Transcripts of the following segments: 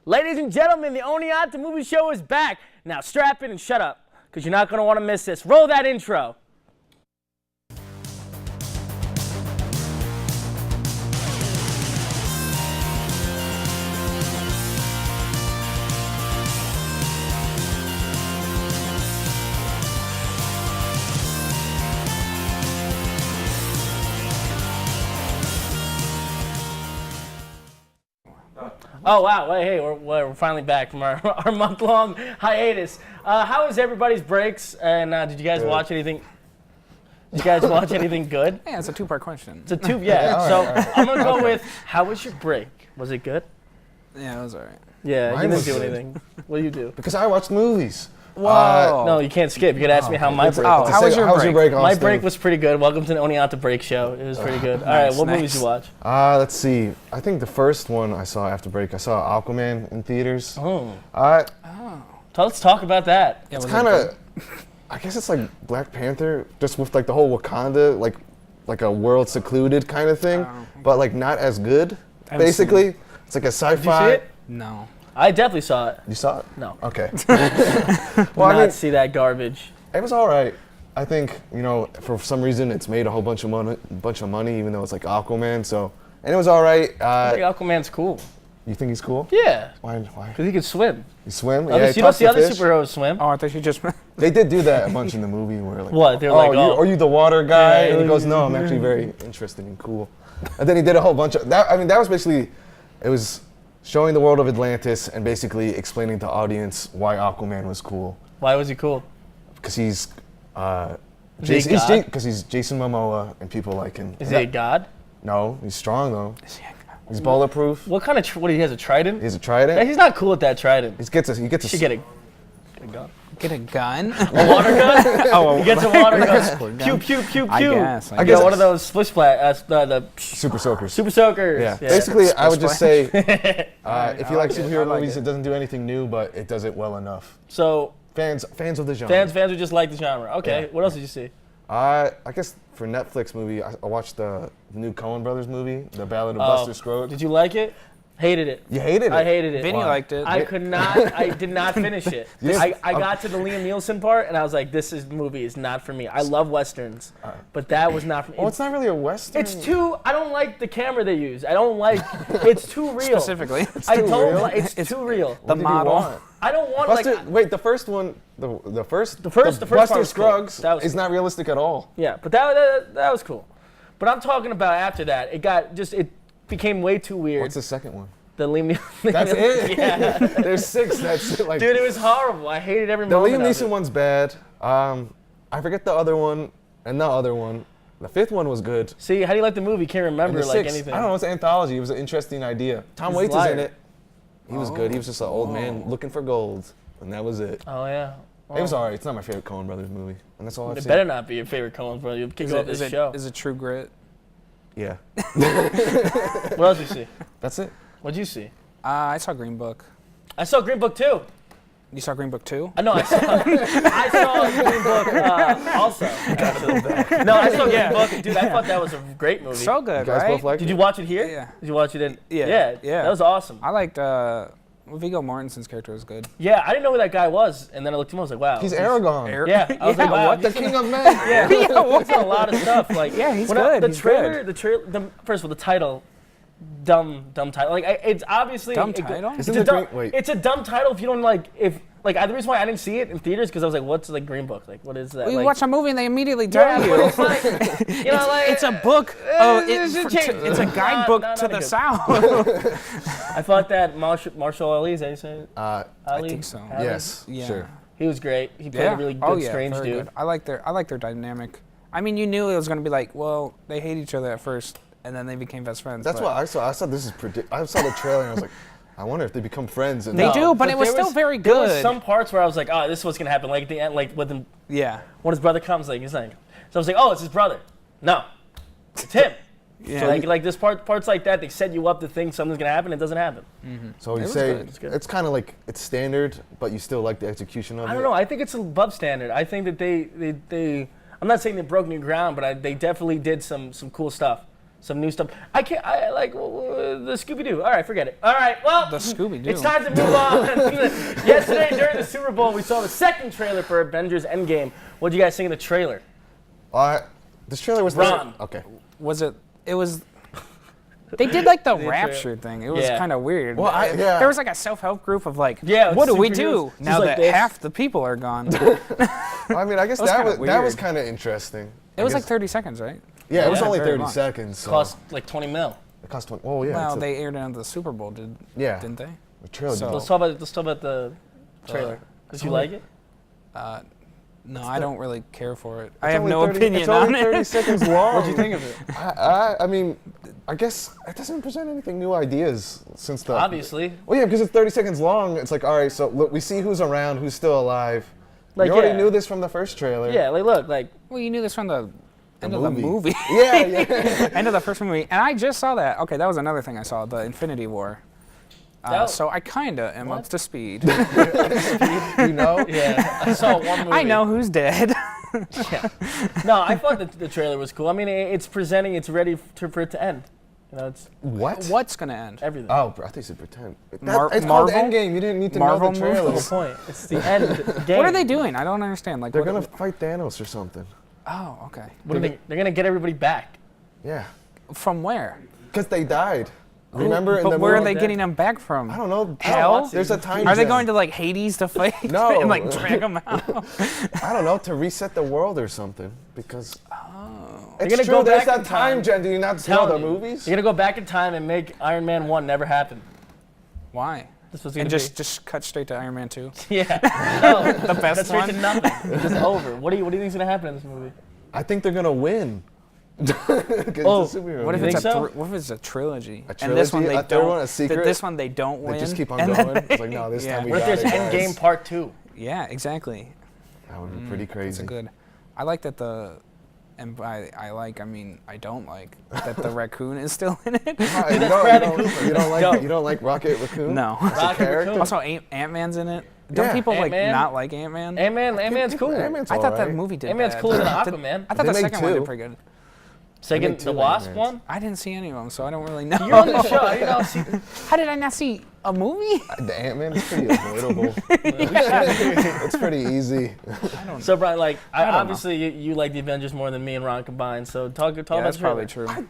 Ladies and gentlemen, the Oneonta movie show is back. Now strap in and shut up, because you're not going to want to miss this. Roll that intro. Oh, wow. Hey, we're finally back from our month-long hiatus. How was everybody's breaks? And did you guys watch anything? Did you guys watch anything good? Yeah, it's a two-part question. It's a two, yeah. So I'm going to go with, how was your break? Was it good? Yeah, it was all right. Yeah, Mine you was didn't do good. anything. What do you do? Because I watched movies. Whoa. No, you can't skip. You could ask me how my break Oh, was. how was your break? break, My Austin? break was pretty good. Welcome to the Oneonta Break Show. It was pretty good. All right, what movies did you watch? Let's see. I think the first one I saw after break, I saw Aquaman in theaters. Oh. So Let's talk about that. Yeah, it's was it kind good? of, I guess it's like Black Panther, just with like the whole Wakanda, like a world secluded kind of thing, but like not as good. haven't Basically, it's like a sci-fi. Did you see it? No. I definitely saw it. You saw it? No. Okay. Did Well, I not mean, see that garbage. it was all right. I think, for some reason it's made a whole bunch of money, even though it's like Aquaman. So, and it was all right. I think Aquaman's cool. You think he's cool? Yeah, Why? because he can swim. You swim? You don't talks see to other fish. superheroes swim. Oh, I thought you just... They did do that a bunch in the movie where like, What? They were like, are you the water guy? Yeah, And he goes, no, I'm actually very interested and cool. And then he did a whole bunch of that. I mean, that was basically, it was showing the world of Atlantis and basically explaining to the audience why Aquaman was cool. Why was he cool? Because he's, Is he a god? because he's Jason Momoa and people like him. Is he a god? No, he's strong though. He's bulletproof. What kind of, what, he has a trident? He's a trident. Yeah, he's not cool with that trident. He gets a He should get a gun. Get a gun? A water gun? Oh, He gets a water Squirt gun. gun. Pew, pew, pew, pew. I guess. I I guess- got one of those splish splat, the super soakers. super soakers. Yeah. Basically, I would just say, if you I like like it. superhero I like movies, it. it doesn't do anything new, but it does it well enough. So Fans of the genre. fans would just like the genre. Okay, Yeah. what else did you see? I guess for Netflix movie, I watched the new Coen Brothers movie, The Ballad of Oh, Buster Scruggs. Did you like it? Hated it. You hated it? I hated it. Vinny Why? liked it. I could not. I did not finish it. Yes. I got to the Liam Neeson part, and I was like, "This movie is not for me." I love westerns, but that was not for me. Oh, it's not really a western. It's too. I don't like the camera they use. I don't like. It's too real. Specifically. I too don't. real? Like, it's too real. What The did you model. want? I don't want Buster, like. wait, the first one, the first Buster part was cool. Scruggs That was is not realistic at all. Yeah, but that was cool. But I'm talking about after that. It became way too weird. What's the second one? The Liam Neeson. That's it? Yeah. There's 6. That's it. Like, Dude, it was horrible. I hated every the moment Liam of Neeson it. one's bad. I forget the other one and the other one. The 5th one was good. See, how do you like the movie? Can't And remember the like 6th, anything. I don't know, it's an anthology. It was an interesting idea. Tom He's a Waits is in liar. it. He was good. He was just an old man looking for gold. And that was it. Oh yeah. It was alright. It's not my favorite Coen Brothers movie. And that's all I've It seen. better not be your favorite Coen brother. You'll kick off this show. Is it True Grit? Yeah. What else did you see? That's it. What'd you see? I saw Green Book. I saw Green Book too. You saw Green Book too? I know. I saw Green Book also. Actually. No, I saw Green Book. Dude, I thought that was a great movie. So good, You guys right? both like Did it? you watch it here? Yeah. Did you watch it in? Yeah. That was awesome. I liked Viggo Mortensen's character was good. Yeah, I didn't know who that guy was, and then I looked him up. I was like, wow. He's Aragon. Yeah, I was like, wow. What? The king of men. Yeah, he's in a lot of stuff. Like, Yeah, he's when I- good, The he's trailer, first of all, the title, dumb title. Like, it's obviously Dumb it- title? It's Isn't a the dumb. Green- wait. It's a dumb title if you don't the reason why I didn't see it in theaters because I was like, what's like Green Book? Like, what is that? We like, watch a movie and they immediately yeah, tell but you. it's like, you know, like It's a book. Oh, it's it's a guidebook not to a the good- South. I thought that Marshall Ali, is that how you say it? I Ali? think so. Ali? Yes. Yeah. Sure. He was great. He played a really good, strange very dude. good. I like their dynamic. I mean, you knew it was gonna be like, well, they hate each other at first, and then they became best friends. That's but what I saw. I saw this is I saw the trailer and I was like, I wonder if they become friends. And They do, but it was there still very There was good. some parts where I was like, oh, this is what's gonna happen. Like at the end, like with him, Yeah. when his brother comes, like he's like, so I was like, oh, it's his brother. No, it's him. Yeah. So like this parts like that, they set you up to think something's gonna happen, it doesn't happen. So you was say good. It's good. it's kind of like it's standard, but you still like the execution of it. I don't know. I think it's above standard. I think that they I'm not saying they broke new ground, but they definitely did some cool stuff. some new stuff. I can't. I like the Scooby Doo. All right, forget it. All right, well, The Scooby Doo. it's time to move on. Yesterday during the Super Bowl, we saw the second trailer for Avengers Endgame. What did you guys think of the trailer? This trailer was Ron. okay. Was it? It was. They did like the The rapture thing. It was Yeah. kind of weird. Well, yeah. There was like a self-help group of like, Yeah, what do we superheroes. do Just now like that this. half the people are gone? I mean, I guess was that kinda was weird. kind of interesting. It was like 30 seconds, right? Yeah, it was Yeah, only very 30 long. seconds. So Cost like 20 mil. it cost 20. Oh yeah. Well, it's they aired it on the Super Bowl, didn't they? the trailer. so- Let's talk about the trailer. Did you like it? No, I don't really care for it. I It's have only no 30 opinion It's only on 30 it. seconds long. What did you think of it? I mean, I guess it doesn't present anything new ideas since the. Obviously. Well, yeah, because it's 30 seconds long. It's like, all right, so look, we see who's around, who's still alive. Like, we already yeah. knew this from the first trailer. Yeah, like look, like Well, you knew this from the end of the movie. Yeah, yeah. End of the first movie. And I just saw that. Okay, that was another thing I saw, the Infinity War. That- So I kind of am up What? to speed. You know? yeah, I saw one movie. I know who's dead. Yeah. No, I thought the trailer was cool. I mean, it's presenting, it's ready for it to end. You know, it's What? What's going to end? everything. Oh, I think you said pretend. Marvel? It's called Endgame. You didn't need to Marvel know the movie? the whole trailers. point. It's the end game. What are they doing? I don't understand. Like, They're what, gonna fight Thanos or something. Oh, okay. What are they? They're gonna get everybody back. Yeah. From where? Because they died. Remember in But the where are movie? they getting them back from? I don't know. Hell? There's a time Are they gem. going to like Hades to fight? No. and like drag them out? I don't know, to reset the world or something. Because They're it's gonna true, go there's back that in time time. gem. Do you not know Telling the you. movies? You're gonna go back in time and make Iron Man 1 never happen. Why? This was gonna And be. just cut straight to Iron Man 2. Yeah. No, The best that's straight to one. nothing. It's over. What do you think's gonna happen in this movie? I think they're gonna win. 'Cause Oh, it's a superhero What if You movie. it's think a so? what if it's a trilogy? A And this one trilogy? they A third don't. one, a secret? This one they don't win. They just keep on and going? then It's like, no, this yeah. time we What if got there's it, guys. Endgame Part 2? Yeah, exactly. That would be pretty It's crazy. a good. I like that the. And by I mean I don't like that the raccoon is still in it. You Bradley don't, Cooper. you don't like Dope. you don't like Rocket Raccoon? No. Rocket character? Raccoon. Also, Ant-Man's in it. Don't Yeah. people like Ant-Man? not like Ant-Man? Ant-Man's cool. Ant-Man's I thought that alright. movie did Ant-Man's bad. cooler than Did- Aquaman. I thought They the made second one two. did pretty good. Second, made the two Wasp Ant-Mans. one. I didn't see any of them, so I don't really know. You're on the show. You know, see, How did I not see a movie? The Ant-Man is pretty avoidable. It's pretty easy. so Brian, like, don't know. obviously you like the Avengers more than me and Ron combined. So talk Yeah, about that's the trailer. probably true.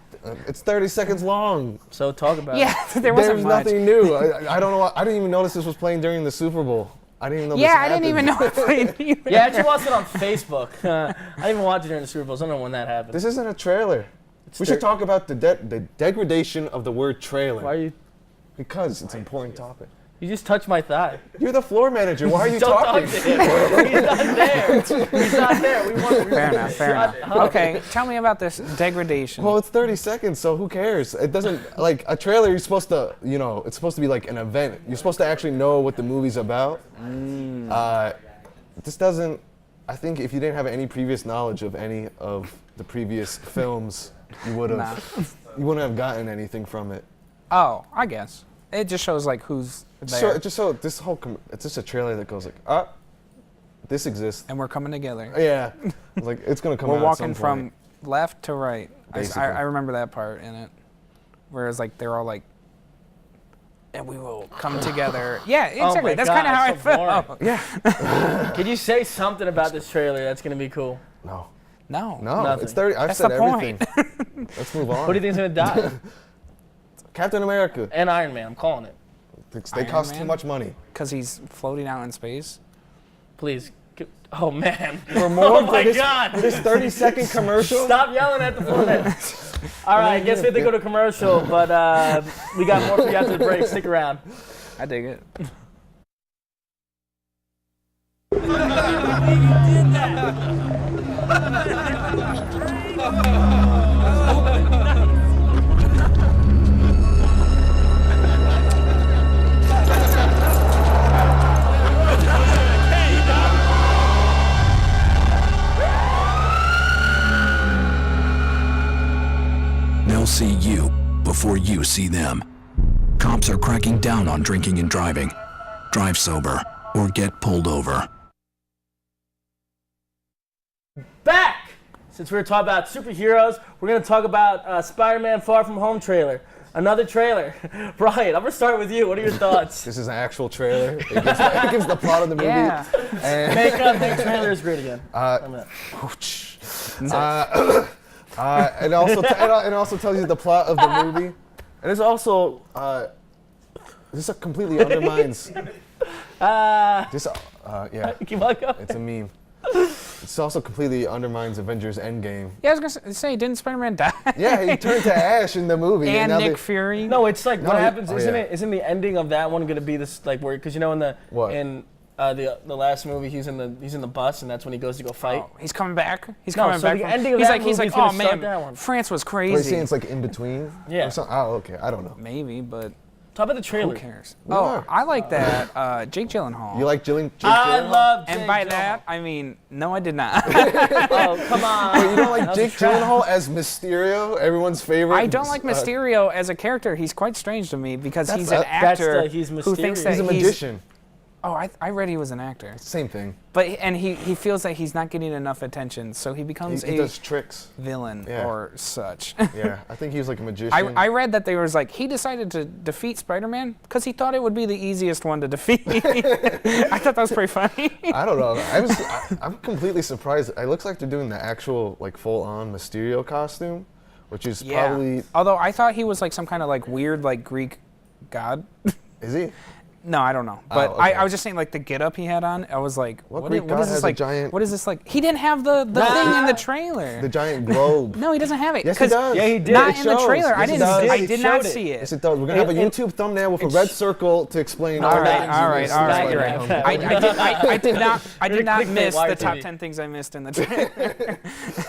It's 30 seconds long. So talk about it. Yeah, there wasn't There's much. nothing new. I don't know. I didn't even notice this was playing during the Super Bowl. I didn't even know. Yeah, this I didn't even know happened. it played either. Yeah, I actually watched it on Facebook. I didn't even watch it during the Super Bowl. So I don't know when that happened. This isn't a trailer. We should talk about the degradation of the word trailer. Why are you? Because it's an important topic. You just touched my thigh. You're the floor manager. Why are you Don't talking? talk to him. He's not there. He's not there. We want. Fair enough, fair enough. Shut up. Okay, tell me about this degradation. Well, it's 30 seconds, so who cares? It doesn't, like, a trailer, you're supposed to, you know, it's supposed to be like an event. You're supposed to actually know what the movie's about. This doesn't, I think if you didn't have any previous knowledge of any of the previous films, you would have, you wouldn't have gotten anything from it. Oh, I guess. It just shows like who's there. This whole, it's just a trailer that goes like, this exists. And we're coming together. Yeah, it's like, it's gonna come We're out walking at some point. from left to right. Basically. I remember that part in it. Whereas like they're all like, and we will come together. Yeah, exactly. my That's God, kind of how I it's so felt. Yeah. Could you say something about this trailer that's gonna be cool? No, No. Nothing. it's 30, I've That's said the everything. point. Let's move on. Who do you think's gonna die? Captain America. And Iron Man. I'm calling it. They Iron cost Man? too much money. Because he's floating out in space. Please. Oh man. For more Oh for my this, God. for this 30-second commercial. Stop yelling at the phone. All right, I guess we have to go to commercial, but we got more for you after the break. Stick around. I dig it. They'll see you before you see them. Cops are cracking down on drinking and driving. Drive sober or get pulled over. Back. since we were talking about superheroes, we're going to talk about Spider-Man Far From Home trailer. Another trailer. Brian, I'm going to start with you. What are your thoughts? This is an actual trailer. It gives the plot of the movie. Yeah. And Make trailers great again. and also tells you the plot of the movie. And it's also this completely undermines. Yeah, Keep on going. it's a meme. This also completely undermines Avengers Endgame. Yeah, I was gonna say, didn't Spider-Man die? Yeah, he turned to Ash in the movie. And now Nick Fury. No, it's like what happens. oh, Isn't yeah. it? Isn't the ending of that one going to be this like where? Because you know in the What? in the last movie he's in the bus and that's when he goes to go fight. Oh, he's coming back. He's No, coming so back. the from- ending of he's that like, he's movie like, is gonna oh start that one. man, France was Wait, you crazy. saying it's like in between? Yeah. Or something? Oh, okay. I don't know. Maybe, but Talk about the trailer. who cares? Yeah. Oh, I like that. Jake Gyllenhaal. You like Jake I Gyllenhaal? love. And Jake by Gyllenhaal. that, I mean, no, I did not. Oh come on. Wait, you don't like That was Jake a trap. Gyllenhaal as Mysterio, everyone's favorite? I don't like Mysterio as a character. He's quite strange to me because he's an that's actor he's who thinks Mysterio. that He's a magician. Oh, I read he was an actor. Same thing. But he feels that he's not getting enough attention, so he becomes He a does tricks. villain Yeah. or such. Yeah, I think he was like a magician. I read that they was like he decided to defeat Spider-Man because he thought it would be the easiest one to defeat. I thought that was pretty funny. I don't know. I'm completely surprised. It looks like they're doing the actual like full-on Mysterio costume, which is probably. Although I thought he was like some kind of like weird like Greek god. Is he? No, I don't know. But okay. I was just saying like the getup he had on. I was like, What what Greek is god this has a like? giant- What is this like? He didn't have the thing in the trailer. The giant globe. No, he doesn't have it. Yes, he 'cause does. Yeah, he did. Not It in the shows. trailer. I Yes, it didn't. does. I It did not showed it. see it. Yes, it does. We're gonna have a YouTube thumbnail with a red circle to explain All right, things all in right, this all right. Spider-Man You're right. homecoming. I did not. I did not Clickbait miss wire the top TV. 10 things I missed in the trailer.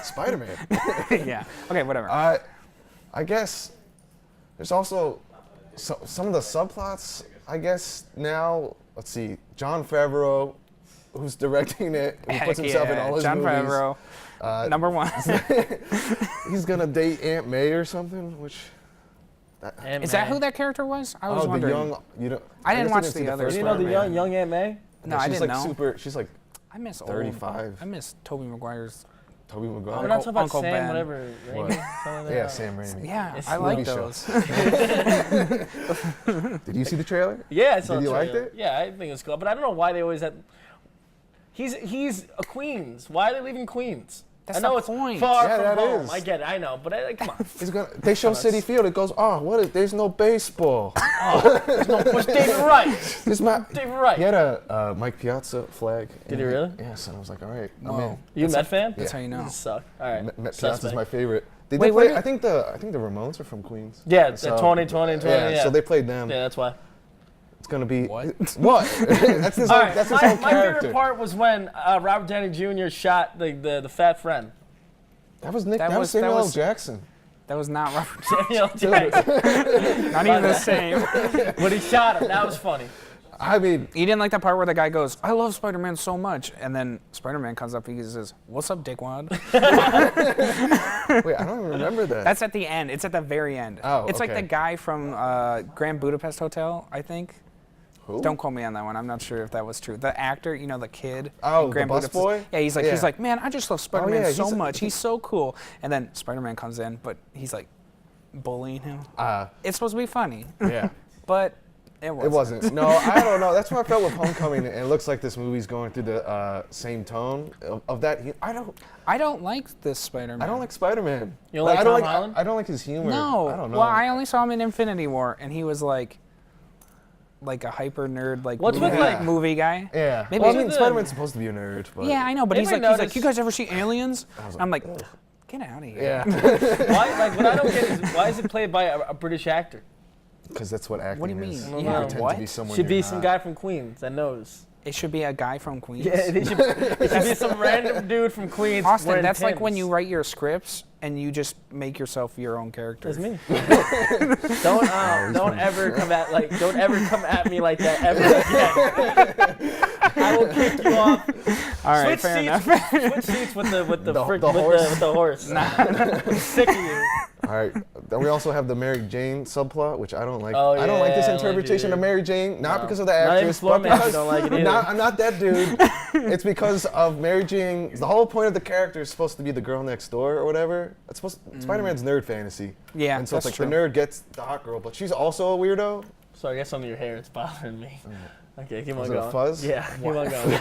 Spider-Man. Yeah. Okay. Whatever. I guess there's also some of the subplots. I guess now, let's see, Jon Favreau, who's directing it, who puts himself in all his Jon movies. Favreau, number one. He's gonna date Aunt May or something, which. Is that who that character was? I was Oh, the wondering. young. You don't. I didn't guess watch see the others. first You know the Spider-Man. young Aunt May? No, I she's didn't like know. super. She's like I miss 35. I miss Tobey Maguire's. Tobey We're Maguire. not talking about Uncle Sam, Ben. whatever. What? Raimi, something like Yeah, that. Sam Raimi. Yeah, It's I like movie show. those. Did you see the trailer? Yeah, it's on Did you like trailer. it? Yeah, I think it's cool, but I don't know why they always had. He's a Queens. Why are they leaving Queens? That's I know the it's point. far Yeah, from that home. is. I get it. I know, but come on. He's gonna. They show City Field. It goes. Oh, what? There's no baseball. What's David Wright? This my. David Wright. He had a Mike Piazza flag. Did he really? Yes, and I was like, all right, I'm Whoa. in. You a Met fan? That's how you know. You suck. All right. Met Piazza's Suspect. my favorite. They Wait, did what play, are- I think the Ramones are from Queens. Yeah, the So- 20. Yeah, so they played them. Yeah, that's why. It's gonna be What? What? That's his All whole, right. that's his my whole character. favorite part was when Robert Downey Jr. shot the fat friend. That was Nick. That That, was- was Samuel that L. was- Jackson. That was not Robert. Samuel Jackson. Not even the same. When he shot him, that was funny. I mean, You didn't like that part where the guy goes, "I love Spider-Man so much," and then Spider-Man comes up and he says, "What's up, dickwad?" wait, I don't even remember that. That's at the end. It's at the very end. Oh, it's like okay. the guy from Grand Budapest Hotel, I think. Who? Don't quote me on that one. I'm not sure if that was true. The actor, you know, the kid. Oh, in the Grand bus Budapest. boy? Yeah, he's Yeah. like, man, I just love Spider-Man yeah, so he's a- much. He's so cool. And then Spider-Man comes in, but he's like bullying him. It's supposed to be funny, Yeah. but it wasn't. It wasn't. No, I don't know. That's what I felt with Homecoming. And it looks like this movie's going through the same tone of that. I don't like this Spider-Man. I don't like Spider-Man. You don't like I don't Tom like. Holland? I don't like his humor. No. I don't know. Well, I only saw him in Infinity War, and he was like a hyper nerd, like What's with, like- movie guy. Yeah. Maybe Well, I it's mean, the- Spider-Man's supposed to be a nerd, but Yeah, I know, but he's Anybody like, notice- you guys ever see Aliens? was like, I'm like, get out of here. yeah, Why? Like what I don't get is why is it played by a British actor? because that's what acting What do you is. mean? You Yeah, pretend what? to be someone Should be you're some not. guy from Queens that knows. It should be a guy from Queens. Yeah, it should be some random dude from Queens. Austin, wearing that's like when Timbs. you write your scripts and you just make yourself your own character. That's me. don't ever come at me like that ever again. I will kick you off. All right, Switch fair seats. enough. Switch seats with the horse. horse. I'm sick of you. All right. Then we also have the Mary Jane subplot, which I don't like. Oh, I don't like this yeah, I like it interpretation of either. Mary Jane, not because of the Not even actress, Floor but Man because don't like it either. I'm not that dude. It's because of Mary Jane. The whole point of the character is supposed to be the girl next door or whatever. It's supposed Spider-Man's nerd fantasy. Yeah, and so it's that's like the nerd gets the hot girl, but she's also a weirdo. So I guess under your hair it's bothering me. Okay, keep on Was it going. a fuzz? Yeah, keep on going.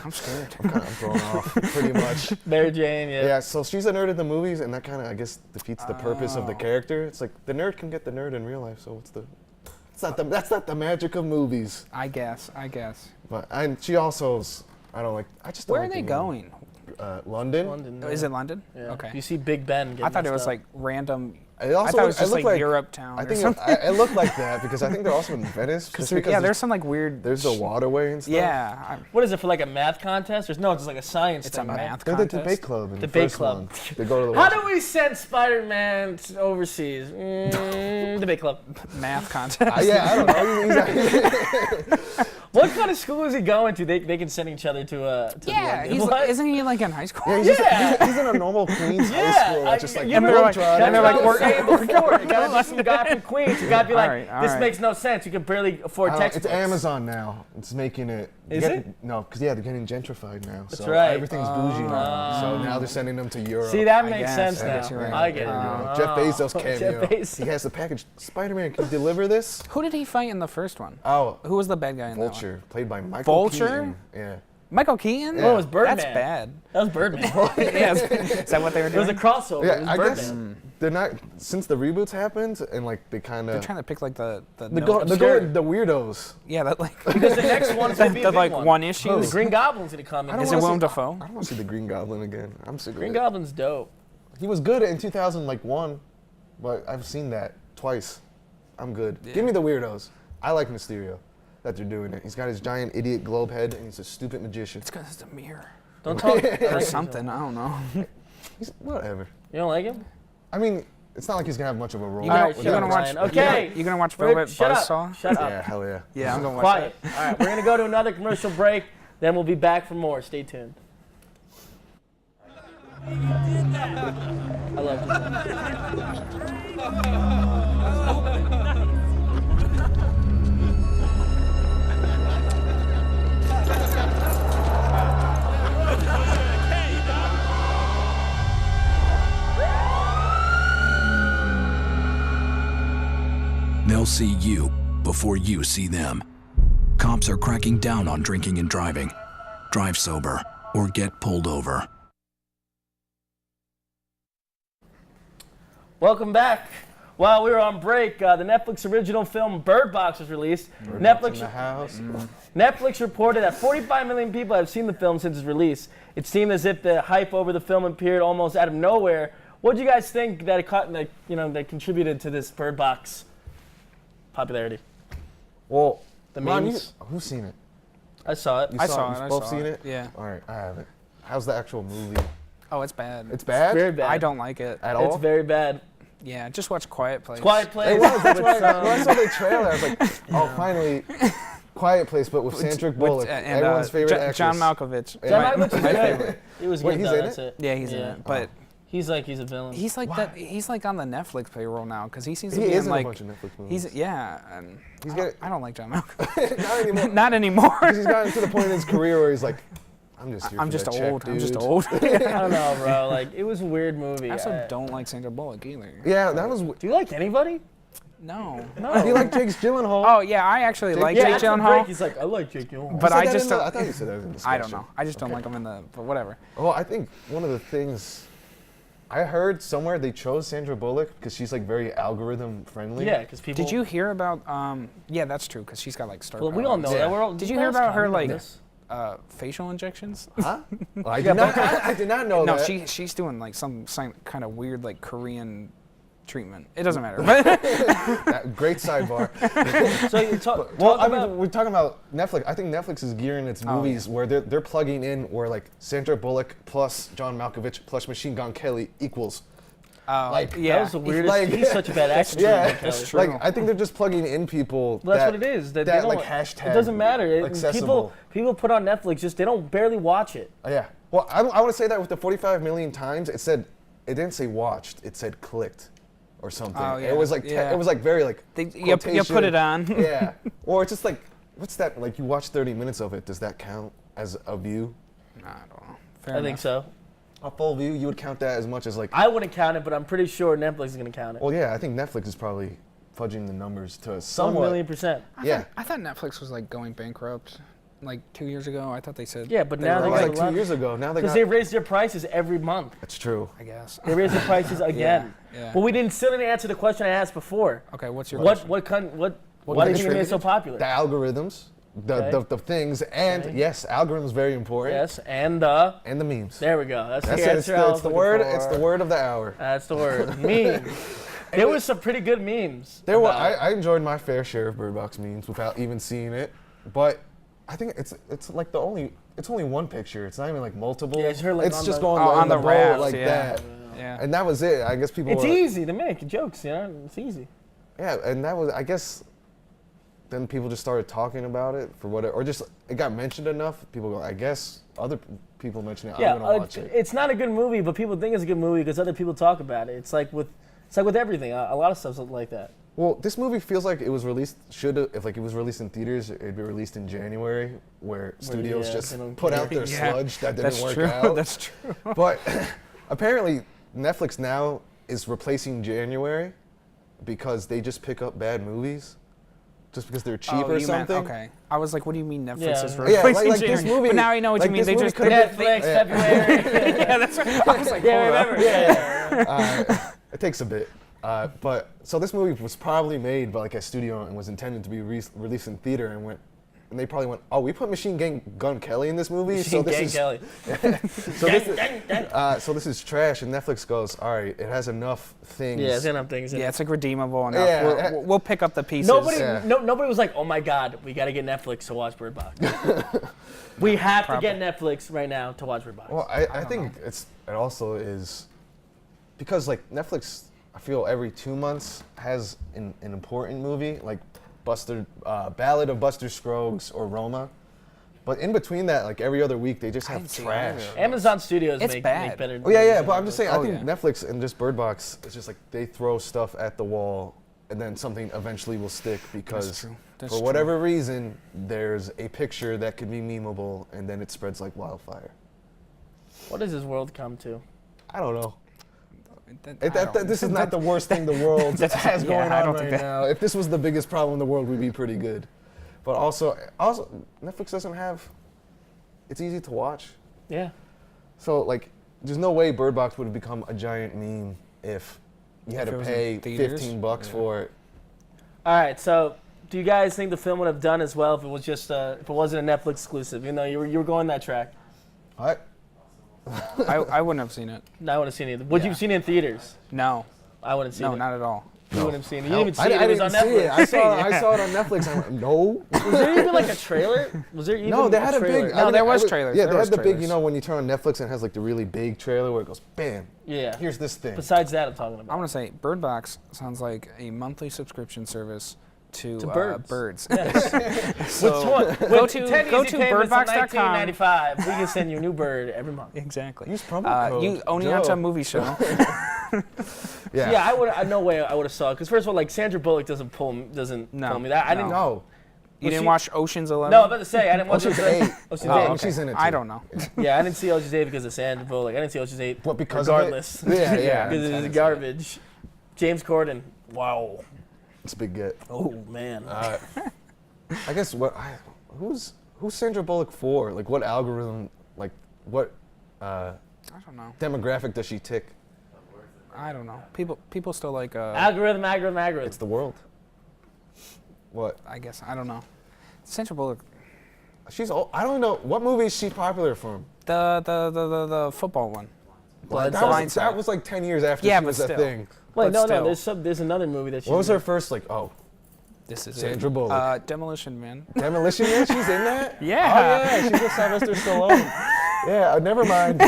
I'm scared. I'm thrown off pretty much. Mary Jane, yeah. Yeah, so she's a nerd in the movies, and that kind of, I guess, defeats the purpose of the character. It's like the nerd can get the nerd in real life, so that's not the magic of movies. I guess. But and she also's, I don't like. I just don't Where are like they the going? London. London. Is it London? Yeah. Okay. You see Big Ben. I thought it was up. like random. It also I thought it was just looked like Europe town. I or think something. it looked like that because I think they're also in Venice. Just because Yeah, there's some like weird. there's a waterway and stuff. Yeah, What is it for, like a math contest? Or no, it's like a science it's a thing. right? math They're the contest. debate club. In the Debate first club. one. They go to the. How do we send Spider-Man overseas? Debate club. Math contest. Yeah, I don't know. What kind of school is he going to? They can send each other to Yeah, London. What? isn't he like in high school? Yeah, he's in a normal Queens high school. That's just like you know, drug drive. and they're like, we're saying before. You gotta be some guy from Queens. You gotta be like, All this right. makes no sense. You can barely afford textbooks. It's Amazon now. It's making it. Is it? No, because they're getting gentrified now. That's so right. everything's bougie now. So now they're sending them to Europe. See, that I makes guess, sense I now. guess you're right. I get it. Jeff Bezos cameo. Jeff Bezos. He has the package. Spider-Man, can you deliver this? Who did he fight in the first one? Oh, Who was the bad guy in that one? Vulture, played by Michael Vulture? Keaton. Yeah. Michael Keaton? Oh, it was Birdman. That's bad. That was Birdman. Yeah, is that what they were It was doing? a crossover. It Yeah, was I Birdman. guess they're not, since the reboots happened, and like they kind They're of, trying to pick like the they're obscure. going the weirdos. yeah, that like Because the next one's gonna be a the big like one. one issue. The Green Goblin's gonna come in. I Is don't it wanna Willem see- Dafoe? I don't want to see the Green Goblin again. I'm sick of Green it. Goblin's dope. He was good in 2001, but I've seen that twice. I'm good. Give me the weirdos. I like Mysterio that they're doing it. He's got his giant idiot globe head, and he's a stupid magician. It's because it's a mirror Don't talk. or something. I don't know. He's, whatever. You don't like him? I mean, it's not like he's gonna have much of a role. You All gonna, right, you shut gonna up, watch? Ryan. Okay. You gonna watch Wait, Velvet shut up. Buzzsaw? Shut up. Yeah, hell yeah. Yeah, I'm gonna watch Quiet. that. All right, we're gonna go to another commercial break. Then we'll be back for more. Stay tuned. I love this. They'll see you before you see them. Cops are cracking down on drinking and driving. Drive sober or get pulled over. Welcome back. While we were on break, the Netflix original film Bird Box was released. In Netflix the house. Netflix reported that 45 million people have seen the film since its release. It seemed as if the hype over the film appeared almost out of nowhere. What do you guys think that it caught, that contributed to this Bird Box popularity? Well, The Ron, memes? who's seen it? I saw it. You I saw it. You've I both saw seen it. it? Yeah. All right, I haven't. How's the actual movie? Oh, it's bad. It's bad? Very bad. I don't like it. At all? It's very bad. Yeah, just watch Quiet Place. Quiet Place. It was. That's why with, when I saw the trailer, I was like, oh, finally, Quiet Place, but with Sandra Bullock, and, everyone's favorite actress. John Malkovich. John My- Malkovich is my good. favorite. He was Wait, good he's though, in that's it? it. Yeah, he's in it. But He's a villain. he's like Why? that. He's like on the Netflix payroll now because he seems to He be is in in a like. bunch of Netflix movies. He's yeah. And He's I, got- don't, I don't like John Malkovich. Not anymore. Not anymore. 'Cause he's gotten to the point in his career where he's like, I'm just here I'm for just that check, old. I'm dude. just old. I don't know, bro. Like, it was a weird movie. I also don't like Sandra Bullock either. Yeah, that was. Do you like anybody? No. He liked Jake Gyllenhaal. Oh yeah, I actually like Jake after the break, Gyllenhaal. he's like, I like Jake Gyllenhaal. But You said I that just in the- don't. I thought you said that in the discussion. I don't know. I just don't like him in the. But whatever. Well, I think one of the things I heard somewhere they chose Sandra Bullock because she's like very algorithm friendly. Yeah, because people. Did you hear about? Yeah, that's true because she's got like star Well, we power. all know Yeah. that. We're all, Did you hear about her like this? facial injections? Huh? Well, I did not. I did not know No, that. she's doing like some kind of weird like Korean treatment. It doesn't matter. Great sidebar. So you talk. Well, talk I about, mean, we're talking about Netflix. I think Netflix is gearing its movies where they're plugging in where like Sandra Bullock plus John Malkovich plus Machine Gun Kelly equals. that yeah. was the weirdest. like- he's such a bad actor. Yeah, That's true. like I think they're just plugging in people. Well, that's that, what it is. That that they like don't, hashtag. It doesn't matter. accessible. People put on Netflix just they don't barely watch it. Yeah. Well, I want to say that with the 45 million times, it didn't say watched, it said clicked. or something. Oh, yeah. It was like it was like very like You put it on. Yeah. Or it's just like, what's that? Like you watch 30 minutes of it. Does that count as a view? I don't know. Fair I think enough. so. A full view? You would count that as much as like. I wouldn't count it, but I'm pretty sure Netflix is gonna count it. Well, yeah. I think Netflix is probably fudging the numbers to 1 somewhat. million%. I thought Netflix was like going bankrupt like 2 years ago. I thought they said. Yeah, but now That they was got like a lot. 2 years ago. Now they Because got. they raised their prices every month. That's true. I guess. They raised their prices again. Yeah. But we still didn't answer the question I asked before. Okay, what's your Why question? do you think contributed? it made it so popular? The algorithms, the things, and Okay. yes, algorithms very important. Yes, and And the memes. there we go. That's That's the it. answer I was It's the looking word. for. It's the word of the hour. That's the word. Memes. There was some pretty good memes. There were. about it. I enjoyed my fair share of Bird Box memes without even seeing it, but I think it's like it's only one picture. It's not even like multiple. Yeah, it's her, like, it's on just the- going Oh, on on the the boat raft, like yeah. that, Yeah. and that was it. I guess people. It's were, easy to make jokes, you know? It's easy. Yeah, and that was. I guess. Then people just started talking about it for whatever, or just it got mentioned enough. People go, I guess other people mention it. Yeah, I'm gonna watch it. it's not a good movie, but people think it's a good movie because other people talk about it. It's like with everything. A lot of stuff's like that. Well, this movie feels like it was released. If like it was released in theaters, it'd be released in January, where studios yeah, just they don't put care. out their Yeah, sludge that didn't That's work true. out. That's true. But apparently, Netflix now is replacing January because they just pick up bad movies, just because they're cheap Oh, or you meant- something. okay. I was like, what do you mean Netflix Yeah. is Yeah, replacing like this January? movie. But now I know what like you mean. this They movie just could've Netflix, Yeah. February. yeah, that's right. I was like, Yeah, hold up. remember? Yeah. It takes a bit. But so this movie was probably made by like a studio and was intended to be released in theater and they probably went, oh, we put Machine Gun Kelly in this movie, so this is Kelly. so this is trash. And Netflix goes, all right, it has enough things. Yeah, it's enough things. Yeah, it's like redeemable enough. Yeah. We'll pick up the pieces. Nobody, Yeah. nobody was like, "Oh my God, we got to get Netflix to watch Bird Box." We have to get Netflix right now to watch Bird Box. Well, I think it also is because like Netflix, I feel every 2 months has an important movie like Ballad of Buster Scruggs or Roma, but in between that, like every other week, they just have didn't see trash. either. Amazon Studios It's make bad. better. Oh yeah, movies but I'm just saying. I Oh, think yeah. Netflix and just Bird Box, it's just like they throw stuff at the wall, and then something eventually will stick because true. That's for true. whatever reason, there's a picture that could be memeable, and then it spreads like wildfire. What does this world come to? I don't know. I don't- This is not the worst thing the world has yeah, going I on don't right think that- now. If this was the biggest problem in the world, we'd be pretty good. But also Netflix doesn't have. It's easy to watch. Yeah. So like, there's no way Bird Box would have become a giant meme if you had If it to was in pay theaters? $15 for it. All right. So, do you guys think the film would have done as well if it was just if it wasn't a Netflix exclusive? You know, you were going that track. What? I wouldn't have seen it. No, I wouldn't have seen it. Would you have seen it in theaters? No. I wouldn't have seen No, it. not at all. You wouldn't have seen it. You didn't even see I it. It was didn't on see it. Netflix. I saw it on Netflix. I went, no. Was there even like a trailer? Was there even No, they had a trailer? big. No, there was trailers. Yeah, There they was had the big. You trailers. know, when you turn on Netflix and it has like the really big trailer where it goes, bam. Yeah. Here's this thing. Besides that, I'm talking I about. want to say Bird Box sounds like a monthly subscription service to birds. birds. So, go to birdbox.com. 1995. We can send you a new bird every month. Exactly. Use promo code Use Oneonta Joe. movie show. Yeah, I would. No way I would have saw it because first of all, like Sandra Bullock doesn't pull me that. I didn't. No. You didn't she- watch Ocean's 11? No, I'm about to say I didn't watch Ocean's Ocean's 8. Ocean's Oh, 8. okay. She's in it too. I don't know. Yeah, I didn't see Ocean's 8 because of Sandra Bullock. I didn't see Ocean's 8 What, because regardless. of it? Yeah, yeah. Because it was garbage. James Corden. Wow. It's a big get. Oh man. I guess who's Sandra Bullock for? Like, what algorithm? Like, what I don't know. demographic does she tick? I don't know. People still like. Algorithm. It's the world. What? I guess I don't know. Sandra Bullock. She's old. I don't know what movie is she popular from. The football one. Blood That Side. was like 10 years after Yeah, she but was a still. thing. Wait, but no. still. There's another movie that she. What was her first like? Oh, This is Sandra it. Bullock. Demolition Man. Demolition Man. She's in that. Yeah. Oh yeah, she's with Sylvester Stallone. Yeah, never mind.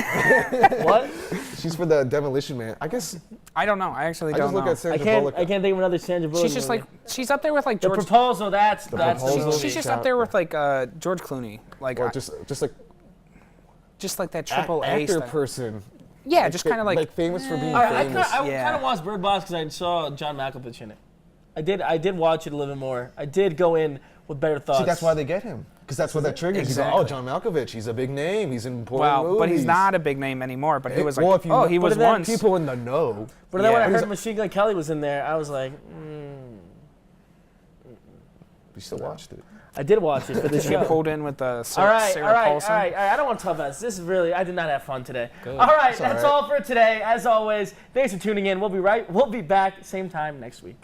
What? She's for the Demolition Man. I guess I don't know. I actually I don't just look know. at Sandra I can't. Bullock. I can't think of another Sandra Bullock. She's just movie. like she's up there with like The George. Proposal. That's the Proposal. movie. She's just Shout- up there with like George Clooney. Like or I- just like just like that triple A actor stuff. person. Yeah, just kind of like famous for being All right, famous. I Yeah. kind of watched Bird Box because I saw John Malkovich in it. I did watch it a little bit more. I did go in with better thoughts. See, that's why they get him. Because that's what that triggers. Exactly. He's like, oh, John Malkovich, he's a big name. He's in important movies. but he's not a big name anymore. But he was like, well, if you oh, know- he was but then once. people in the know. But then when I Yeah. heard Machine Gun Kelly was in there, I was like, You still watched it. I did watch it for the She show. pulled in with the All right, Sarah Paulson. all right. I don't want to talk about this. This is really, I did not have fun today. Good. All right, It's all that's right. all for today. As always, thanks for tuning in. We'll be back same time next week.